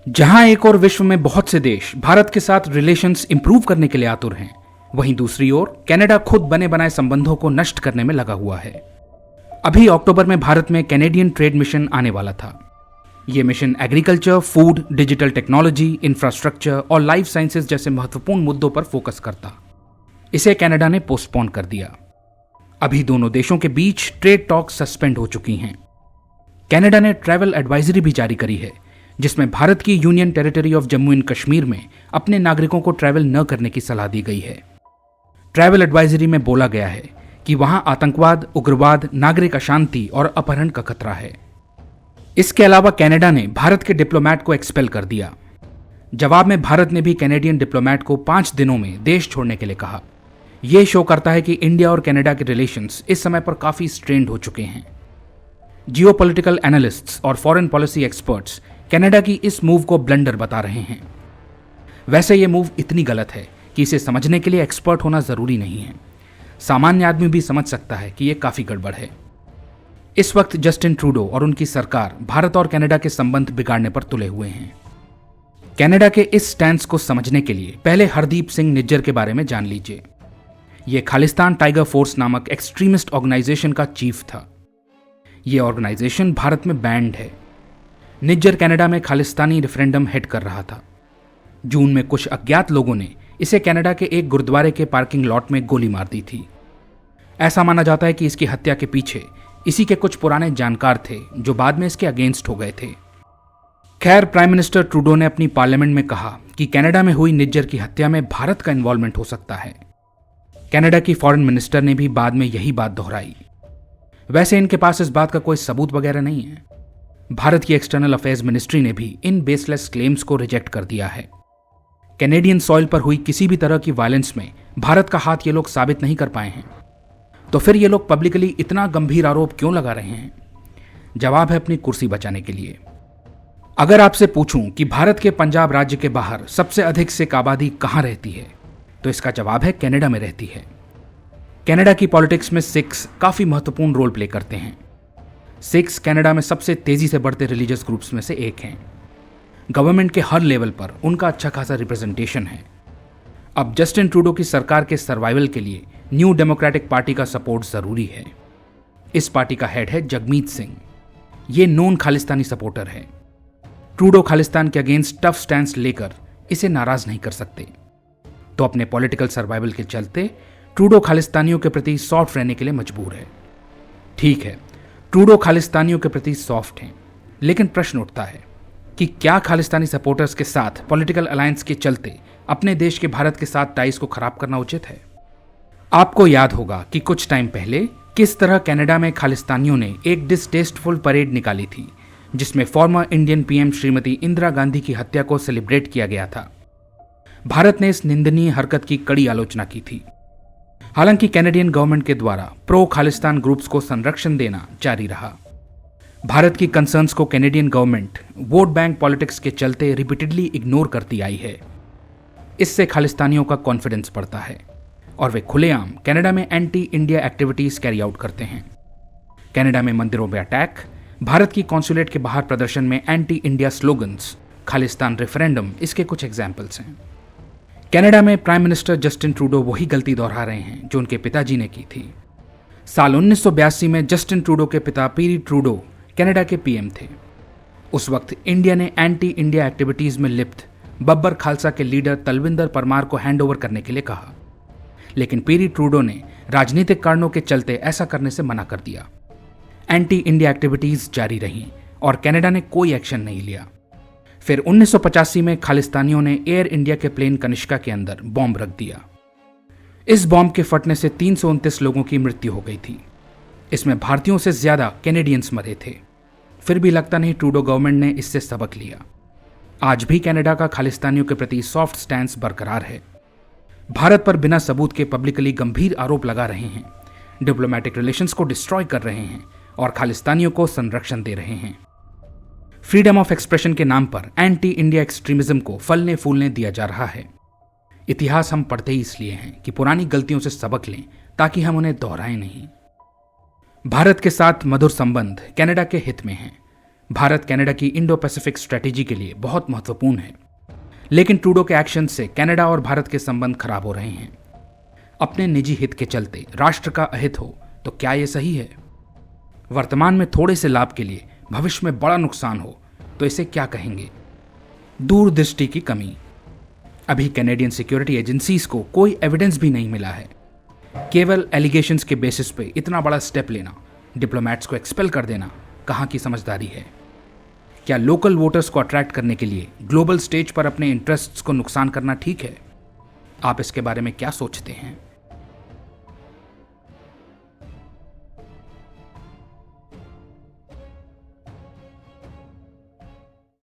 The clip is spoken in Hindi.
जहां एक और विश्व में बहुत से देश भारत के साथ रिलेशंस इंप्रूव करने के लिए आतुर हैं, वहीं दूसरी ओर कनाडा खुद बने बनाए संबंधों को नष्ट करने में लगा हुआ है। अभी अक्टूबर में भारत में कैनेडियन ट्रेड मिशन आने वाला था। यह mission agriculture, food, digital technology, infrastructure और लाइफ साइंसेज जैसे महत्वपूर्ण मुद्दों पर फोकस करता। इसे कनाडा ने पोस्टपोन कर दिया। अभी दोनों देशों के बीच ट्रेड टॉक सस्पेंड हो चुकी हैं। कनाडा ने ट्रैवल एडवाइजरी भी जारी करी है, जिसमें भारत की union territory of Jammu and Kashmir में अपने नागरिकों को ट्रैवल न करने की सलाह दी गई है। ट्रैवल एडवाइजरी में बोला गया है कि वहां आतंकवाद, उग्रवाद, नागरिक अशांति और अपहरण का खतरा है। इसके अलावा कनाडा ने भारत के डिप्लोमैट को एक्सपेल कर दिया। जवाब में भारत ने भी कैनेडियन डिप्लोमैट को 5 दिनों में देश छोड़ने के लिए कहा। यह शो करता है कि इंडिया और कनाडा के रिलेशंस इस समय पर काफी स्ट्रेन्ड हो चुके हैं। जियोपॉलिटिकल एनालिस्ट्स और फॉरेन पॉलिसी एक्सपर्ट्स कनाडा की इस मूव को ब्लंडर बता रहे हैं। वैसे यह मूव इतनी गलत है कि इसे समझने के लिए एक्सपर्ट होना जरूरी नहीं है। सामान्य आदमी भी समझ सकता है कि यह काफी गड़बड़ है। इस वक्त जस्टिन ट्रूडो और उनकी सरकार भारत और कनाडा के संबंध बिगाड़ने पर तुले हुए हैं। कनाडा के इस स्टैंस को समझने के लिए पहले हरदीप सिंह निज्जर के बारे में जान लीजिए। यह खालिस्तान टाइगर फोर्स नामक एक्सट्रीमिस्ट ऑर्गेनाइजेशन का चीफ था। यह ऑर्गेनाइजेशन भारत में बैंड है। निज्जर कनाडा में खालिस्तानी रेफरेंडम हेड कर रहा था। जून में कुछ अज्ञात लोगों ने इसे कनाडा के एक गुरुद्वारे के पार्किंग लॉट में गोली मार दी थी। ऐसा माना जाता है कि इसकी हत्या के पीछे इसी के कुछ पुराने जानकार थे जो बाद में इसके अगेंस्ट हो गए थे। खैर, प्राइम मिनिस्टर ट्रूडो ने अपनी पार्लियामेंट में कहा कि कनाडा में हुई निज्जर की हत्या में भारत का इन्वॉल्वमेंट हो सकता है। कनाडा की फॉरेन मिनिस्टर ने भी बाद में यही बात दोहराई। वैसे इनके पास इस बात का कोई सबूत वगैरह नहीं है। भारत की एक्सटर्नल अफेयर्स मिनिस्ट्री ने भी इन बेसलेस क्लेम्स को रिजेक्ट कर दिया है। कैनेडियन सॉइल पर हुई किसी भी तरह की वायलेंस में भारत का हाथ ये लोग साबित नहीं कर पाए हैं, तो फिर ये लोग पब्लिकली इतना गंभीर आरोप क्यों लगा रहे हैं? जवाब है अपनी कुर्सी बचाने के लिए। अगर आपसे पूछूं कि भारत के पंजाब राज्य के बाहर सबसे अधिक सिख आबादी कहां रहती है, तो इसका जवाब है कनाडा में रहती है। कनाडा की पॉलिटिक्स में सिख्स काफी महत्वपूर्ण रोल प्ले करते हैं। सिख्स कनाडा में सबसे तेजी से बढ़ते रिलीजियस ग्रुप्स में से एक हैं। गवर्नमेंट के हर लेवल पर उनका अच्छा खासा रिप्रेजेंटेशन है। अब जस्टिन ट्रूडो की सरकार के सर्वाइवल के लिए न्यू डेमोक्रेटिक पार्टी का सपोर्ट जरूरी है। इस पार्टी का हेड है जगमीत सिंह। ये नॉन खालिस्तानी सपोर्टर है। ट्रूडो खालिस्तान के अगेंस्ट टफ स्टैंस लेकर इसे नाराज नहीं कर सकते, तो अपने पॉलिटिकल सर्वाइवल के चलते ट्रूडो खालिस्तानियों के प्रति सॉफ्ट रहने के लिए मजबूर है। ठीक है, ट्रूडो खालिस्तानियों के प्रति सॉफ्ट हैं, लेकिन प्रश्न उठता है कि क्या खालिस्तानी सपोर्टर्स के साथ पॉलिटिकल अलायंस के चलते अपने देश के भारत के साथ टाइज को खराब करना उचित है? आपको याद होगा कि कुछ टाइम पहले किस तरह कनाडा में खालिस्तानियों ने एक डिसटेस्टफुल परेड निकाली थी, जिसमें former Indian PM Shrimati Indira Gandhi की हत्या को सेलिब्रेट किया गया था। भारत ने इस निंदनीय हरकत की कड़ी आलोचना की थी। हालांकि कैनेडियन गवर्नमेंट के द्वारा प्रो खालिस्तान ग्रुप्स को संरक्षण देना जारी रहा। भारत की कंसर्न्स को Canadian government vote bank politics के चलते रिपीटेडली इग्नोर करती आई है। इससे खालिस्तानियों का कॉन्फिडेंस बढ़ता है और वे खुलेआम कनाडा में anti India activities carry out करते हैं। कनाडा में मंदिरों में अटैक, भारत की कॉन्सुलेट के बाहर प्रदर्शन में anti India slogans, Khalistan referendum इसके कुछ एग्जाम्पल्स हैं। कनाडा में प्राइम मिनिस्टर जस्टिन ट्रूडो वही गलती दोहरा रहे हैं जो उनके पिताजी ने की थी। साल 1982 में जस्टिन ट्रूडो के पिता पीरी ट्रूडो कनाडा के पीएम थे। उस वक्त इंडिया ने एंटी इंडिया एक्टिविटीज में लिप्त बब्बर खालसा के लीडर तलविंदर परमार को हैंडओवर करने के लिए कहा, लेकिन पीरी ट्रूडो ने राजनीतिक कारणों के चलते ऐसा करने से मना कर दिया। एंटी इंडिया एक्टिविटीज जारी रहीं और कनाडा ने कोई एक्शन नहीं लिया। फिर 1985 में खालिस्तानियों ने एयर इंडिया के प्लेन कनिष्का के अंदर बॉम्ब रख दिया। इस बॉम्ब के फटने से 329 लोगों की मृत्यु हो गई थी। इसमें भारतीयों से ज्यादा कैनेडियंस मरे थे। फिर भी लगता नहीं ट्रूडो गवर्नमेंट ने इससे सबक लिया। आज भी कनाडा का खालिस्तानियों के प्रति सॉफ्ट स्टैंस बरकरार है। भारत पर बिना सबूत के पब्लिकली गंभीर आरोप लगा रहे हैं, डिप्लोमेटिक रिलेशंस को डिस्ट्रॉय कर रहे हैं और खालिस्तानियों को संरक्षण दे रहे हैं। फ्रीडम ऑफ एक्सप्रेशन के नाम पर एंटी इंडिया एक्सट्रीमिज्म को फलने फूलने दिया जा रहा है। इतिहास हम पढ़ते ही इसलिए हैं कि पुरानी गलतियों से सबक लें ताकि हम उन्हें दोहराएं नहीं। भारत के साथ मधुर संबंध कनाडा के हित में हैं। भारत कनाडा की इंडो पैसिफिक स्ट्रेटेजी के लिए बहुत महत्वपूर्ण है, लेकिन ट्रूडो के एक्शन से कनाडा और भारत के संबंध खराब हो रहे हैं। अपने निजी हित के चलते राष्ट्र का अहित हो तो क्या यह सही है? वर्तमान में थोड़े से लाभ के लिए भविष्य में बड़ा नुकसान हो तो इसे क्या कहेंगे? दूरदृष्टि की कमी। अभी कैनेडियन सिक्योरिटी एजेंसीज को कोई एविडेंस भी नहीं मिला है। केवल एलिगेशंस के बेसिस पे इतना बड़ा स्टेप लेना, डिप्लोमैट्स को एक्सपेल कर देना, कहां की समझदारी है? क्या लोकल वोटर्स को अट्रैक्ट करने के लिए ग्लोबल स्टेज पर अपने इंटरेस्ट्स को नुकसान करना ठीक है? आप इसके बारे में क्या सोचते हैं?